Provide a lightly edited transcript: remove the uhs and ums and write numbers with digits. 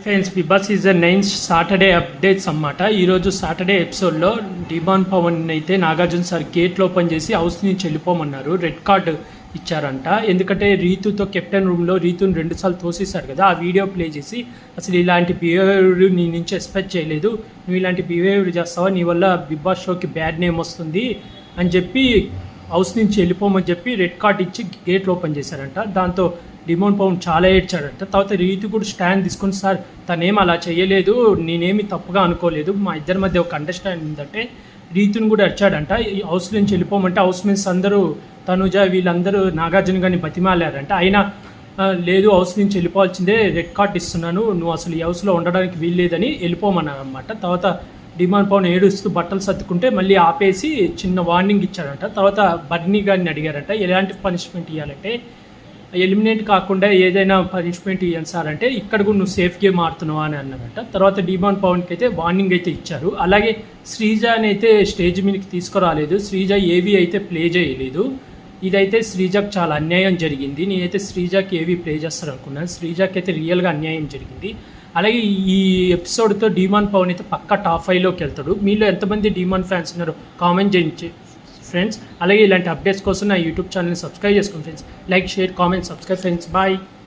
Friends Bigg Boss season 9 Saturday updates అన్నమాట. ఈరోజు Saturday ఎపిసోడ్లో డిమాన్ పవన్ అయితే నాగార్జున సార్ గేట్లు ఓపెన్ చేసి హౌస్ నుంచి వెళ్ళిపోమన్నారు. రెడ్ కార్డు ఇచ్చారంట. ఎందుకంటే రీతుతో కెప్టెన్ రూమ్లో రీతుని 2 సార్లు తోసేశారు కదా, ఆ వీడియో ప్లే చేసి అసలు ఇలాంటి బిహేవియర్ నీ నుంచి ఎక్స్పెక్ట్ చేయలేదు, నువ్వు ఇలాంటి బిహేవియర్ చేస్తావా, నీ వల్ల బిగ్ బాస్ షోకి బ్యాడ్ నేమ్ వస్తుంది అని చెప్పి హౌస్ నుంచి వెళ్ళిపోమని చెప్పి రెడ్ కార్డ్ ఇచ్చి గేట్లు ఓపెన్ చేశారంట. దాంతో డిమాన్ పవన్ చాలా ఏడ్చాడంట. తర్వాత రీతు కూడా స్టాండ్ తీసుకుని, సార్ తనేం అలా చేయలేదు, నేనేమి తప్పుగా అనుకోలేదు, మా ఇద్దరి మధ్య ఒక అండర్స్టాండింగ్ ఉందంటే రీతుని కూడా అడిచాడంట. హౌస్ నుంచి వెళ్ళిపోమంటే హౌస్ మేట్స్ అందరూ తనుజ వీళ్ళందరూ నాగార్జున గారిని బతిమాలారంట. అయినా లేదు హౌస్ నుంచి వెళ్ళిపోవాల్సిందే, రెడ్ కార్డ్ ఇస్తున్నాను, నువ్వు అసలు ఈ హౌస్లో ఉండడానికి వీల్లేదని వెళ్ళిపోమన్నారు అన్నమాట. తర్వాత డిమాన్ పవన్ ఏడుస్తూ బట్టలు సర్దుకుంటే మళ్ళీ ఆపేసి చిన్న వార్నింగ్ ఇచ్చాడంట. తర్వాత బర్నీ గారిని అడిగారంట ఎలాంటి పనిష్మెంట్ ఇవ్వాలంటే, ఎలిమినేట్ కాకుండా ఏదైనా పనిష్మెంట్ ఇవ్వండి సార్ అంటే, ఇక్కడ కూడా నువ్వు సేఫ్ గేమ్ ఆడుతున్నావా అని అన్నారంట. తర్వాత డిమాన్ పవన్కి అయితే వార్నింగ్ అయితే ఇచ్చారు. అలాగే శ్రీజని అయితే స్టేజ్ మీదకి తీసుకురాలేదు, శ్రీజ ఏవి అయితే ప్లే చేయలేదు. ఇదైతే శ్రీజకు చాలా అన్యాయం జరిగింది. నేనైతే శ్రీజకి ఏవి ప్లే చేస్తారు అనుకున్నాను, శ్రీజకి అయితే రియల్గా అన్యాయం జరిగింది. అలాగే ఈ ఎపిసోడ్తో డిమాన్ పవన్ అయితే పక్కా టాప్ 5లోకి వెళ్తాడు. మీలో ఎంతమంది డిమాన్ ఫ్యాన్స్ ఉన్నారో కామెంట్ చేయండి ఫ్రెండ్స్. అలాగే ఇలాంటి అప్డేట్స్ కోసం నా యూట్యూబ్ ఛానల్ని సబ్స్క్రైబ్ చేసుకోండి friends. Like, share, comment, subscribe friends. Bye.